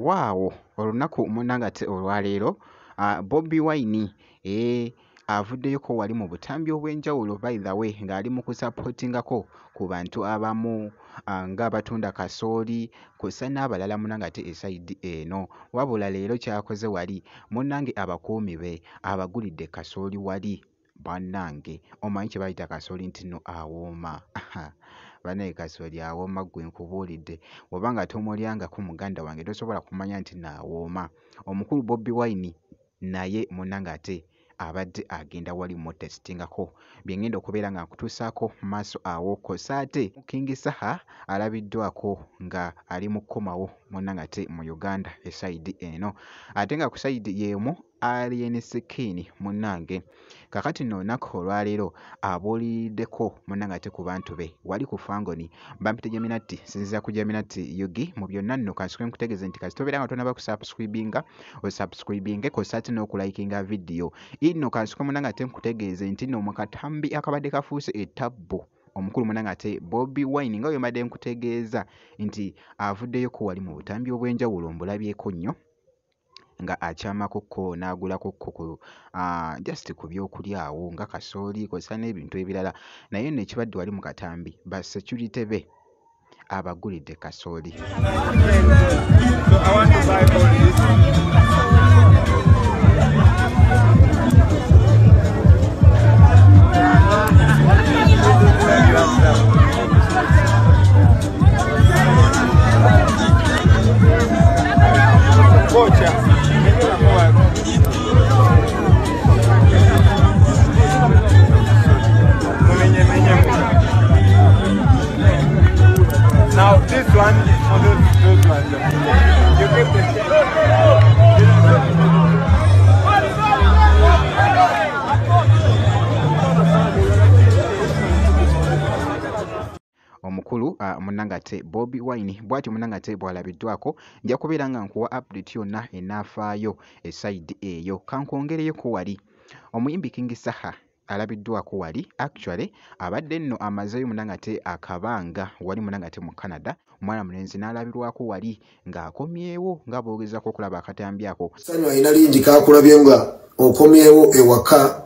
waawo olunaku munangate olwaleero Bobi Wine avuddeyo ko wali mu butambi obw'enjawulo by the way ng'ali mu kusapootingako ku bantu abamu ng'abatunda kasooli kw'ossa n'abalala munangate esayidi eno. Wabula leero kyakoze wali munnange abakuumi be abagulidde kasooli wali bannange omanyi kye bayita kasooli nti no awooma banaye kasooli awooma gwe nkubuulidde oba nga tomulyangako muganda wange tosobola kumanya nti naawooma. Omukulu Bobi Wine naye munnangate abadde agenda wali mutesitingako bye ngenda okubeera nga nkutuusaako maaso awo kosa ate King Saha alabiddwako nga ali mu kkomawo munnangate mu Uganda esayidi eno ate nga ku sayidi y'emu RNC King munnange kakati nno olunaku olwaleero abuuliriddeko munnangate ku bantu be wali ku Fangoni bampite Geminati sinziza ku Geminati Yugi mu byonna nno kansooke nkutegeeze nti kasi tobeera nga tonaba kusubscribinga osubscribinge kosa ate n'okulayikinga vidiyo ino kansooke munnangate nkutegeeze nti nno mu katambi akabadde kafuuse ettabbu omukulu munnangate Bobi Wine nga bwe mbadde nkutegeeza nti avuddeyo ko wali mu butambi obw'enjawulo mbulabyeko nnyo nga akyamako n'agulako ku just ku byokulya awo nga kasooli kw'ossa n'ebintu ebirala naye nno ekibadde wali mu katambi ba security be abagulidde kasooli. Now this one for those ones. You give omukulu munnangate Bobi Wine bw'atyo munnangate bw'alabiddwako nja kubeera nga nkuwa update yonna enaafaayo esayidi eyo kankwongereyo ko wali omuyimbi King Saha alabiddwako wali actually abadde nno amazeyo munnangate akabanga wali munnangate mu Canada omwana mulenzi n'alabirwako wali ng'akomyewo nga boogezako okulaba akatambi ako. Essanyu alina lingi kakulabye nga okomyewo ewaka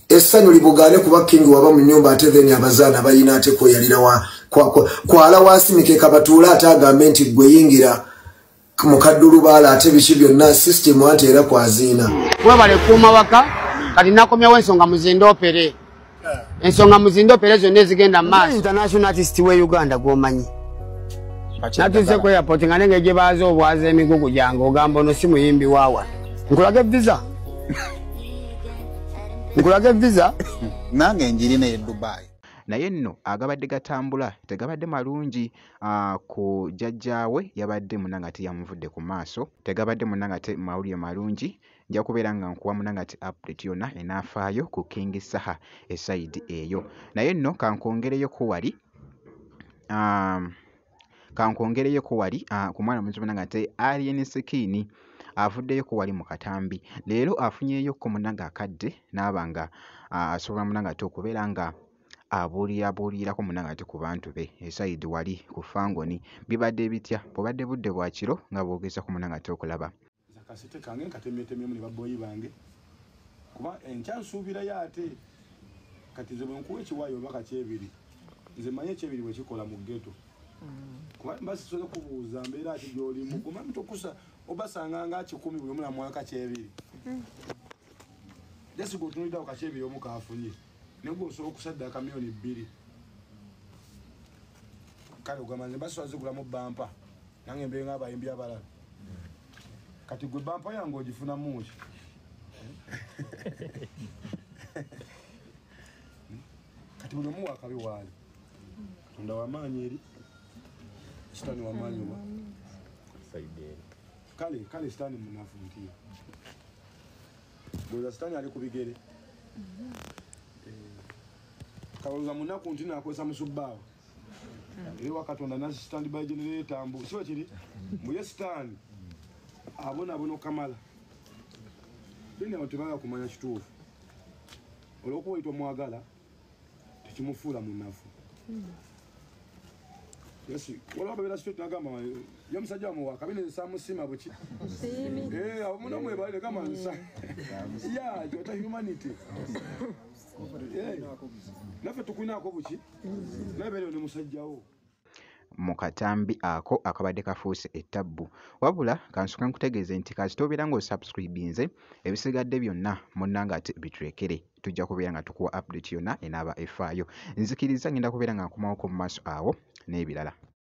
essanyu libugaane kuba King waba mu nnyumba ate then abazaana balina ate kweyalira kwala waasimike kabatuula ate agambe nti gwe yingira mu kaddulubaala ate biki byonna system anti era kwaziina. Webale kuuma waka kati nakomyawo ensonga muzindopere ensonga muzindopere zonna ezigenda mu maaso. International artist we Uganda gwomanyi natuuse ku airport nga nenge gye baaza obwaza emigugu gyange ogamba ono si muyimbi waawa nkulage visa nkulage visa nange njirina e Dubai. Naye nno agabadde gatambula tegabadde malungi ku jjajjaawe yabadde munnangate yamuvudde ku maaso tegabadde munnangate mawulire malungi nja kubeera nga nkuwa munnangate update yonna enaafaayo ku King Saha esayidi eyo naye nno kankwongereyoko wali ku mwana muzi munnangate RNC King avuddeyo ko wali mu katambi leero afunyeyo ko munnanga akadde n'aba nga asobola munnangate okubeera nga abuulirako munnangate ku bantu be esayidi wali ku Fangoni bibadde bitya bw'obadde budde bwa kiro nga boogeza ku munnangate okulaba kasete kange nkatemyetemye mu ne baboyi bange kuba enkyansuubirayo ate kati nze bwe nkuwa ekiwaayo obaka kyebiri nze manye ekyebiri bwe kikola mu ghetto kuba mbasisoze kubuuza mbeera ati gy'olimu guma mutokusa obasanga nga 10 buli omu namwaka kyebiri jasi gwotunuliddawo kakyebiri omu kaafunye naye gwe osobola okusaddaaka miliyoni 2 kale ogamba nze mbasisola zigulamu bampa nange mbeera ng'abayimbi abalala kati gwe bampa yange ogifuna mungi kati buli omu wakabi waali katonda wamaanyi eri sitaani wamaanyi wa kale sitaani munafu ntiyo bweza sitaani ali ku bigere kalowooza munaku nti nakozesa musubbaawo era wakatonda nasitandi by generator mbu siba kiri mbuye sitaani abona okamala bine awo tebagala kumanya kituufu olw'okuba oyitwa mwagala tekimufuula munafu Yes, wala babera street nagamba yo musajja wa muwaka bine samusima buki. Simi. Muno mwebale kama nsa. Yeah, jota humanity. Nafe tukunako buki. Nabere ne musajjawo. Mu katambi ako akabadde kafuuse ettabbu. Wabula kansuka nkutegeeze nti kasitobeera ng'osubscribinze ebisigadde byonna munnanga ate biturekere. Tujja kubeera nga tukuwa update yonna enaaba efaayo. Nzikiriza ngenda kubeera nga nkomawo mu maaso awo n'ebirala.